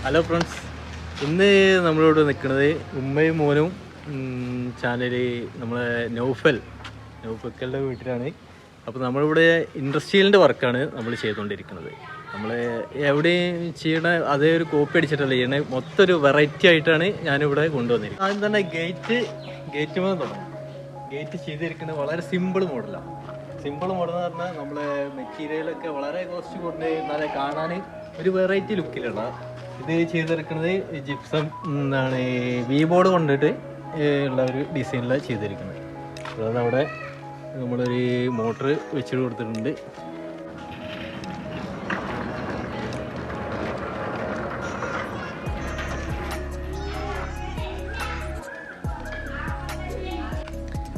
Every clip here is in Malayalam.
ഹലോ ഫ്രണ്ട്സ്, ഇന്ന് നമ്മളിവിടെ നിൽക്കുന്നത് ഉമ്മയും മോനും ചാനല് നമ്മളെ നൗഫക്കലിൻ്റെ വീട്ടിലാണ്. അപ്പോൾ നമ്മളിവിടെ ഇൻഡസ്ട്രിയലിൻ്റെ വർക്കാണ് നമ്മൾ ചെയ്തുകൊണ്ടിരിക്കുന്നത്. നമ്മൾ എവിടെയും ചെയ്യണ അതേ ഒരു കോപ്പി അടിച്ചിട്ടല്ല ചെയ്യണേ, മൊത്തം ഒരു വെറൈറ്റി ആയിട്ടാണ് ഞാനിവിടെ കൊണ്ടുവന്നിരിക്കുന്നത്. ആദ്യം തന്നെ ഗേറ്റ് മുതൽ തുടങ്ങും. ഗേറ്റ് ചെയ്തിരിക്കുന്നത് വളരെ സിമ്പിൾ മോഡലാണ്. സിമ്പിൾ മോഡൽ എന്ന് പറഞ്ഞാൽ നമ്മളെ മെറ്റീരിയലൊക്കെ വളരെ കോസ്റ്റ് കൊണ്ട് നല്ല കാണാൻ ഒരു വെറൈറ്റി ലുക്കിലുള്ള ഇത് ചെയ്തെടുക്കുന്നത് ജിപ്സം എന്താണ് വി ബോർഡ് കൊണ്ടിട്ട് ഉള്ള ഒരു ഡിസൈനിലാണ് ചെയ്തിരിക്കുന്നത്. അതായത് അവിടെ നമ്മളൊരു മോട്ടർ വെച്ചിട്ട് കൊടുത്തിട്ടുണ്ട്.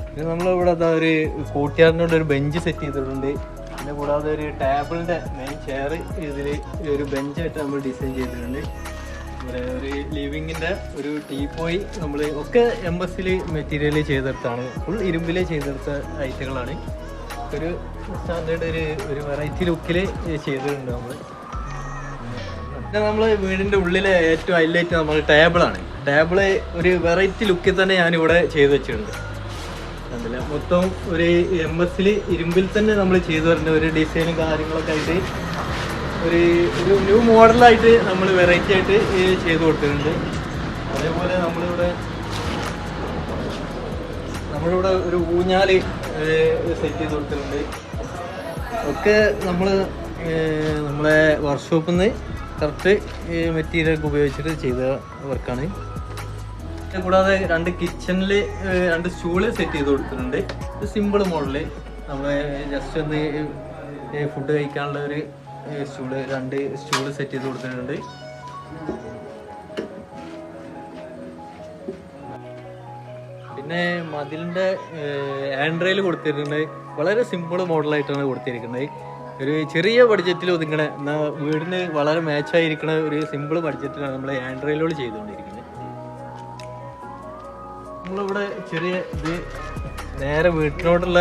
പിന്നെ നമ്മളിവിടെ അതാ ഒരു കൂട്ടുകാരനോട് ഒരു ബെഞ്ച് സെറ്റ് ചെയ്തിട്ടുണ്ട്. പിന്നെ കൂടാതെ ഒരു ടേബിളിൻ്റെ മെയിൻ ചെയർ ഇതിൽ ഒരു ബെഞ്ചായിട്ട് നമ്മൾ ഡിസൈൻ ചെയ്തിട്ടുണ്ട്. ഇവിടെ ഒരു ലിവിങ്ങിൻ്റെ ഒരു ടീപ്പോയി നമ്മൾ ഒക്കെ എംബസിൽ മെറ്റീരിയൽ ചെയ്തെടുത്താണ്, ഫുൾ ഇരുമ്പിൽ ചെയ്തെടുത്ത ഐറ്റങ്ങളാണ്. ഒരു സ്റ്റാൻഡേർഡ് ഒരു വെറൈറ്റി ലുക്കിൽ ചെയ്തിട്ടുണ്ട് നമ്മൾ. പിന്നെ നമ്മൾ വീടിൻ്റെ ഉള്ളിലെ ഏറ്റവും ഹൈലൈറ്റ് നമ്മൾ ടേബിളാണ്. ടേബിള് ഒരു വെറൈറ്റി ലുക്കിൽ തന്നെ ഞാനിവിടെ ചെയ്ത് വെച്ചിട്ടുണ്ട്. കണ്ടില്ല, മൊത്തം ഒരു എംബസിൽ ഇരുമ്പിൽ തന്നെ നമ്മൾ ചെയ്തു വരുന്ന ഒരു ഡിസൈനും കാര്യങ്ങളൊക്കെ ആയിട്ട് ഒരു ന്യൂ മോഡലായിട്ട് നമ്മൾ വെറൈറ്റി ആയിട്ട് ചെയ്തു കൊടുത്തിട്ടുണ്ട്. അതേപോലെ നമ്മളിവിടെ ഒരു ഊഞ്ഞാല് സെറ്റ് ചെയ്ത് കൊടുത്തിട്ടുണ്ട്. ഒക്കെ നമ്മളെ വർക്ക്ഷോപ്പിൽ നിന്ന് കറക്റ്റ് മെറ്റീരിയലൊക്കെ ഉപയോഗിച്ചിട്ട് ചെയ്ത വർക്കാണ്. കൂടാതെ കിച്ചണിൽ 2 സ്റ്റൂള് സെറ്റ് ചെയ്ത് കൊടുത്തിട്ടുണ്ട്. ഒരു സിമ്പിൾ മോഡല് നമ്മൾ ജസ്റ്റ് ഒന്ന് ഫുഡ് കഴിക്കാനുള്ള ഒരു 2 സ്റ്റൂള് സെറ്റ് ചെയ്ത് കൊടുത്തിട്ടുണ്ട്. പിന്നെ മതിലിൻ്റെ ഹാൻഡ് റെയിൽ കൊടുത്തിട്ടുണ്ട്. വളരെ സിമ്പിൾ മോഡലായിട്ടാണ് കൊടുത്തിരിക്കുന്നത്. ഒരു ചെറിയ ബഡ്ജറ്റിൽ ഒതുങ്ങണ എന്നാൽ വീടിന് വളരെ മാച്ചായിരിക്കുന്ന ഒരു സിമ്പിൾ ബഡ്ജറ്റിലാണ് നമ്മൾ ഹാൻഡ് റെയിലുകൾ ചെയ്തുകൊണ്ടിരിക്കുന്നത്. നമ്മളിവിടെ ചെറിയ ഇത് നേരെ വീട്ടിലോട്ടുള്ള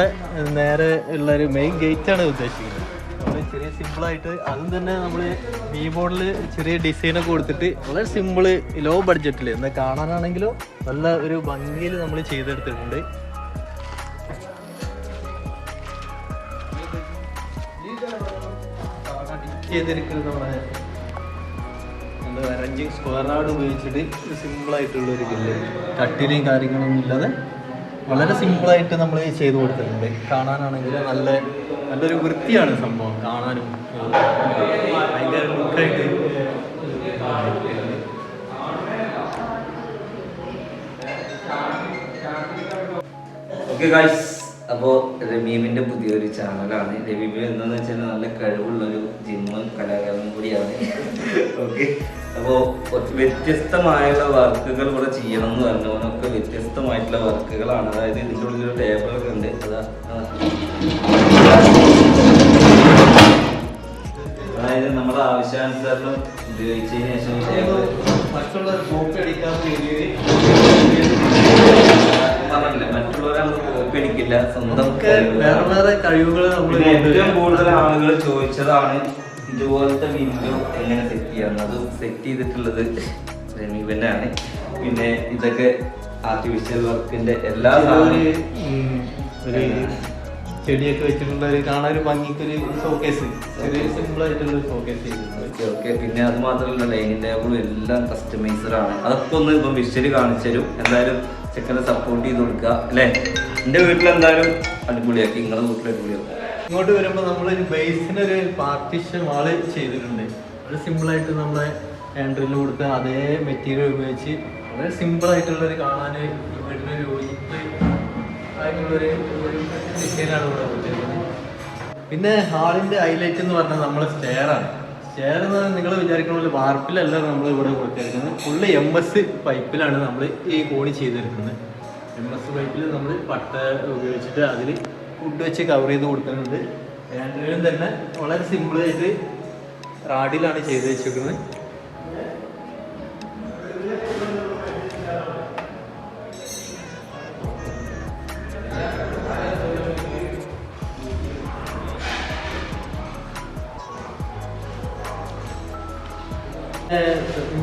ഒരു മെയിൻ ഗേറ്റാണ് ഉദ്ദേശിക്കുന്നത്. നമ്മൾ ചെറിയ സിമ്പിളായിട്ട് അതും തന്നെ നമ്മൾ വി ബോർഡിൽ ചെറിയ ഡിസൈനൊക്കെ കൊടുത്തിട്ട് വളരെ സിമ്പിള് ലോ ബഡ്ജറ്റിൽ എന്നാൽ കാണാനാണെങ്കിലോ നല്ല ഒരു ഭംഗിയിൽ നമ്മൾ ചെയ്തെടുത്തിട്ടുണ്ട്. ചെയ്തിരിക്കുന്നത് നമ്മളെ അറേഞ്ചിങ് സ്ക്വയർ റാഡ് ഉപയോഗിച്ചിട്ട് സിമ്പിളായിട്ടുള്ളൊരു ബില്ല്, കട്ടിലും കാര്യങ്ങളൊന്നും ഇല്ലാതെ വളരെ സിമ്പിളായിട്ട് നമ്മൾ ചെയ്ത് കൊടുത്തിട്ടുണ്ട്. കാണാനാണെങ്കിൽ നല്ലൊരു വൃത്തിയാണ് സംഭവം, കാണാനും ഭയങ്കര ലുക്കായിട്ട്. ഓക്കെ ഗൈസ്, അപ്പോൾ രമീമിൻ്റെ പുതിയൊരു ചാനലാണ്. രമീം എന്താണെന്ന് വെച്ചാൽ നല്ല കഴിവുള്ളൊരു ജിമ്മും കലാകാരനും കൂടിയാണ്. ഓക്കെ, അപ്പോൾ വ്യത്യസ്തമായുള്ള വർക്കുകൾ ഇവിടെ ചെയ്യണം എന്ന് പറഞ്ഞവനൊക്കെ വ്യത്യസ്തമായിട്ടുള്ള വർക്കുകളാണ്. അതായത് ഇതിൻ്റെ ഉള്ളിലൊരു ടേബിളൊക്കെ ഉണ്ട്. അതായത് നമ്മുടെ ആവശ്യാനുസരണം ഉപയോഗിച്ചതിന് ശേഷം ടേബിൾ മറ്റുള്ള കോപ്പി അടിക്കാത്ത രീതിയിൽ മറ്റുള്ളവരാണ് കോപ്പി അടിക്കില്ല, സ്വന്തം വേറെ കഴിവുകൾ. ഏറ്റവും കൂടുതൽ ആളുകൾ ചോദിച്ചതാണ് ഇതുപോലത്തെ വിൻഡോ എങ്ങനെ സെറ്റ് ചെയ്യാന്ന്. അത് സെറ്റ് ചെയ്തിട്ടുള്ളത് രമീബനാണ്. പിന്നെ ഇതൊക്കെ ആർട്ടിഫിഷ്യൽ വർക്കിന്റെ എല്ലാ ഒരു ചെടിയൊക്കെ വെച്ചിട്ടുള്ള ഒരു കാണാൻ ഒരു ഭംഗിക്കൊരു ഷോക്കേസ്, ചെറിയ സിമ്പിൾ ആയിട്ടുള്ള ഒരു ഷോക്കേസ് ചെയ്തിട്ടുണ്ട്. ഓക്കെ. പിന്നെ അത് മാത്രമല്ല ഡൈനിങ് ടേബിളും എല്ലാം കസ്റ്റമൈസറാണ്. അതൊക്കെ ഒന്ന് ഇപ്പം വിഷ്വലി കാണിച്ചു തരും. എന്തായാലും ചെക്കനെ സപ്പോർട്ട് ചെയ്ത് കൊടുക്കുക അല്ലേ. എൻ്റെ വീട്ടിലെന്തായാലും അടിപൊളിയാക്കി, നിങ്ങളുടെ വീട്ടിൽ അടിപൊളിയാക്കും. ഇങ്ങോട്ട് വരുമ്പോൾ നമ്മളൊരു ബേസിനൊരു പാർട്ടീഷൻ വാള് ചെയ്തിട്ടുണ്ട്. അത് സിമ്പിളായിട്ട് നമ്മളെ ഹാൻഡിൽ കൊടുത്ത് അതേ മെറ്റീരിയൽ ഉപയോഗിച്ച് വളരെ സിമ്പിളായിട്ടുള്ളൊരു കാണാൻ വീടിനൊരു യോജിപ്പ് ആയിട്ടുള്ളൊരു ഡിസൈനാണ് ഇവിടെ കൊടുത്തിരിക്കുന്നത്. പിന്നെ ഹാളിൻ്റെ ഹൈലൈറ്റ് എന്ന് പറഞ്ഞാൽ നമ്മളെ സ്റ്റെയറാണ്. സ്റ്റെയർ എന്ന് പറഞ്ഞാൽ നിങ്ങൾ വിചാരിക്കുന്ന പോലെ വാർപ്പിലല്ല നമ്മൾ ഇവിടെ കൊടുത്തിരിക്കുന്നത്. ഫുള്ള് MS പൈപ്പിലാണ് നമ്മൾ ഈ കോണി ചെയ്തെടുക്കുന്നത്. MS പൈപ്പിൽ നമ്മൾ പട്ട ഉപയോഗിച്ചിട്ട് അതിൽ ഫുഡ് വെച്ച് കവർ ചെയ്ത് കൊടുക്കുന്നുണ്ട്. ഹാൻഡിലും തന്നെ വളരെ സിമ്പിളായിട്ട് റാഡിലാണ് ചെയ്ത് വെച്ചിരിക്കുന്നത്.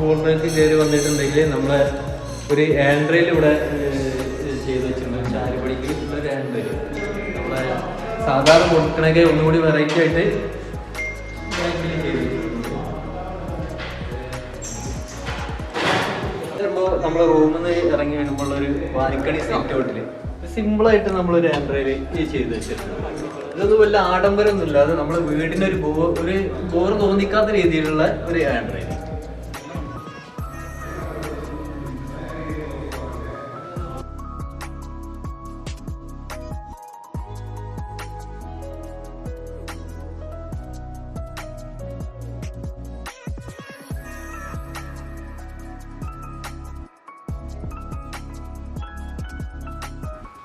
ബോൾബേഴ്സ് കയറി വന്നിട്ടുണ്ടെങ്കിൽ നമ്മളെ ഒരു ഹാൻഡ് റെയിൽ ഇവിടെ ചെയ്ത് വെച്ചിട്ടുണ്ട്. ചാരുപടിക്ക് ഒരു ഹാൻഡ് റെയിൽ നമ്മളെ സാധാരണ കൊടുക്കണൊക്കെ ഒന്നുകൂടി വെറൈറ്റി ആയിട്ട് നമ്മളെ റൂമിൽ നിന്ന് ഇറങ്ങി വരുമ്പോൾ ഒരു ബാൽക്കണി സിറ്റ് ഔട്ടിൽ സിമ്പിളായിട്ട് നമ്മളൊരു ഹാൻഡ് റെയിൽ ചെയ്ത് വെച്ചിട്ടുണ്ട്. ഇതൊന്നും വല്ല ആഡംബരമൊന്നുമില്ല, അത് നമ്മുടെ വീടിനൊരു ഒരു ബോർ തോന്നിക്കാത്ത രീതിയിലുള്ള ഒരു ഹാൻഡ് റെയിൽ.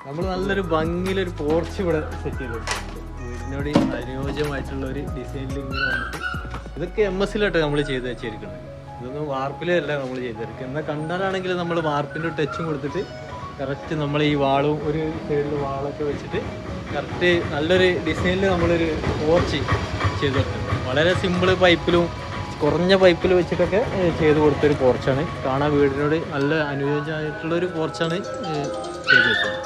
നമ്മൾ നല്ലൊരു ഭംഗിയിലൊരു പോർച്ച് ഇവിടെ സെറ്റ് ചെയ്ത് കൊടുത്തിട്ടുണ്ട്. വീടിനോട് അനുയോജ്യമായിട്ടുള്ള ഒരു ഡിസൈനിൽ ഇങ്ങനെ വന്നിട്ട് ഇതൊക്കെ MS-ലായിട്ട് നമ്മൾ ചെയ്ത് വെച്ചിരിക്കുന്നത്. ഇതൊന്നും വാർപ്പിലല്ല നമ്മൾ ചെയ്തെടുക്കുക. എന്നാൽ കണ്ടാലാണെങ്കിൽ നമ്മൾ വാർപ്പിൻ്റെ ടച്ചും കൊടുത്തിട്ട് കറക്റ്റ് നമ്മൾ ഈ വാളും ഒരു സൈഡിൽ വാളൊക്കെ വെച്ചിട്ട് കറക്റ്റ് നല്ലൊരു ഡിസൈനിൽ നമ്മളൊരു പോർച്ച് ചെയ്ത് കൊടുത്തിട്ടുണ്ട്. വളരെ സിമ്പിൾ പൈപ്പിലും കുറഞ്ഞ പൈപ്പിൽ വെച്ചിട്ടൊക്കെ ചെയ്ത് കൊടുത്തൊരു പോർച്ചാണ്. കാണാൻ വീടിനോട് നല്ല അനുയോജ്യമായിട്ടുള്ളൊരു പോർച്ചാണ് ചെയ്ത് വെച്ചത്.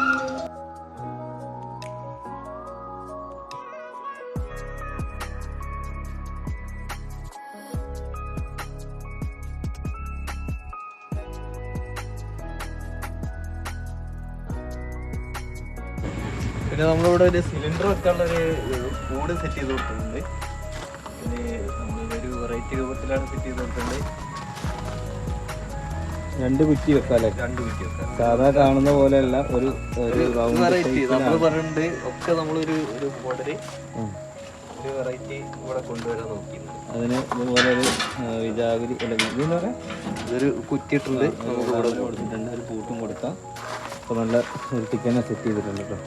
പിന്നെ നമ്മളിവിടെ ഒരു സിലിണ്ടർ വെക്കാനുള്ളൊരു കൂട് സെറ്റ് ചെയ്ത് കൊടുത്തിട്ടുണ്ട്. പിന്നെ നമ്മളൊരു വെറൈറ്റി രൂപത്തിലാണ് സെറ്റ് ചെയ്ത് കൊടുത്തിട്ടുണ്ട്. 2 കുറ്റി വെക്കാല്ലേ? 2 കുറ്റി വെക്കാം. സാധാ കാണുന്ന പോലെയല്ല, ഒരു വെറൈറ്റി നമ്മൾ പറഞ്ഞിട്ടുണ്ട്. ഒക്കെ നമ്മളൊരു മോഡല് ഒരു വെറൈറ്റി ഇവിടെ കൊണ്ടുവരാൻ നോക്കിയിട്ടുണ്ട്. അതിന് ഇതുപോലെ ഒരു വിജാഗിരി ഇതൊരു കുറ്റിയിട്ടുണ്ട്, ഇവിടെ കൊടുത്തിട്ടുണ്ട്. ഒരു പൂട്ടും കൊടുക്കാം. അപ്പോൾ നല്ല വൃത്തിക്കന്നെ സെറ്റ് ചെയ്തിട്ടുണ്ട് കേട്ടോ.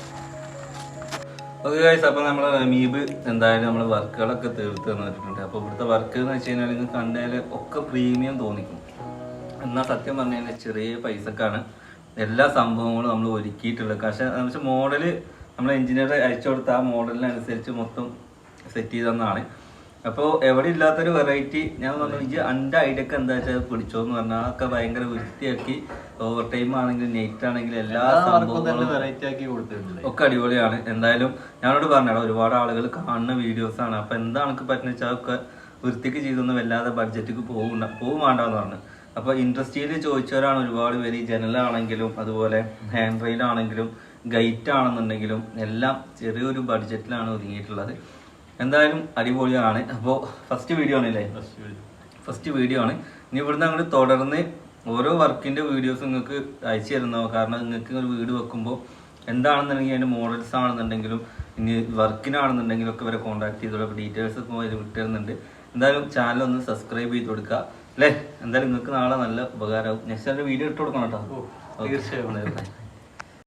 ഓക്കെ ഗൈസ്, അപ്പോൾ നമ്മൾ റമീബ് എന്തായാലും നമ്മൾ വർക്കുകളൊക്കെ തീർത്ത് തന്നിട്ടുണ്ട്. അപ്പോൾ ഇവിടുത്തെ വർക്ക് എന്ന് വെച്ച് കഴിഞ്ഞാൽ നിങ്ങൾ കണ്ടാൽ ഒക്കെ പ്രീമിയം തോന്നിക്കും. എന്നാൽ സത്യം പറഞ്ഞു കഴിഞ്ഞാൽ ചെറിയ പൈസക്കാണ് എല്ലാ സംഭവങ്ങളും നമ്മൾ ഒരുക്കിയിട്ടുള്ളത്. പക്ഷേ എന്ന് വെച്ചാൽ മോഡല് നമ്മൾ എഞ്ചിനീയർ അയച്ചു കൊടുത്ത ആ മോഡലിനനുസരിച്ച് മൊത്തം സെറ്റ് ചെയ്തെന്നാണ്. അപ്പോൾ എവിടെ ഇല്ലാത്തൊരു വെറൈറ്റി ഞാൻ പറഞ്ഞു, എൻ്റെ ഐഡിയൊക്കെ എന്താ വെച്ചാൽ പിടിച്ചോന്ന് പറഞ്ഞാൽ ഒക്കെ ഭയങ്കര വൃത്തിയാക്കി ഓവർ ടൈം ആണെങ്കിലും നൈറ്റ് ആണെങ്കിലും എല്ലാ സംഭവങ്ങളും വെറൈറ്റി ആക്കി കൊടുത്തിട്ടുണ്ട്. ഒക്കെ അടിപൊളിയാണ്. എന്തായാലും ഞാനോട് പറഞ്ഞാൽ ഒരുപാട് ആളുകൾ കാണുന്ന വീഡിയോസാണ്. അപ്പോൾ എന്താ എനിക്ക് പറ്റുന്ന വെച്ചാൽ ഒക്കെ വൃത്തിക്ക് ചെയ്തൊന്നും വല്ലാതെ ബഡ്ജറ്റിക്ക് പോവുമാണ്ടെന്ന് പറഞ്ഞു. അപ്പോൾ ഇൻഡസ്ട്രിയിൽ ചോദിച്ചവരാണ് ഒരുപാട് പേര്. ഈ ജനലാണെങ്കിലും അതുപോലെ ഹാൻഡ് റെയിലാണെങ്കിലും ഗൈറ്റ് ആണെന്നുണ്ടെങ്കിലും എല്ലാം ചെറിയൊരു ബഡ്ജറ്റിലാണ് ഒതുങ്ങിയിട്ടുള്ളത്. എന്തായാലും അടിപൊളിയാണ്. അപ്പോൾ ഫസ്റ്റ് വീഡിയോ ആണല്ലേ? ഫസ്റ്റ് വീഡിയോ ആണ്. ഇനി ഇവിടുന്ന് അങ്ങോട്ട് തുടർന്ന് ഓരോ വർക്കിൻ്റെ വീഡിയോസ് നിങ്ങൾക്ക് അയച്ചു തരുന്നോ. കാരണം നിങ്ങൾക്ക് ഒരു വീട് വെക്കുമ്പോൾ എന്താണെന്നുണ്ടെങ്കിൽ അതിൻ്റെ മോഡൽസ് ആണെന്നുണ്ടെങ്കിലും ഇനി വർക്കിനാണെന്നുണ്ടെങ്കിലും ഒക്കെ ഇവരെ കോൺടാക്ട് ചെയ്തോളൂ. അപ്പോൾ ഡീറ്റെയിൽസ് ഇപ്പോൾ ഇത് വിട്ടുതരുന്നുണ്ട്. എന്തായാലും ചാനൽ ഒന്ന് സബ്സ്ക്രൈബ് ചെയ്ത് കൊടുക്കുക അല്ലേ? എന്തായാലും നിങ്ങൾക്ക് നാളെ നല്ല ഉപകാരമാവും. നെക്സ്റ്റ് വീഡിയോ ഇട്ട് കൊടുക്കണം കേട്ടോ. തീർച്ചയായും.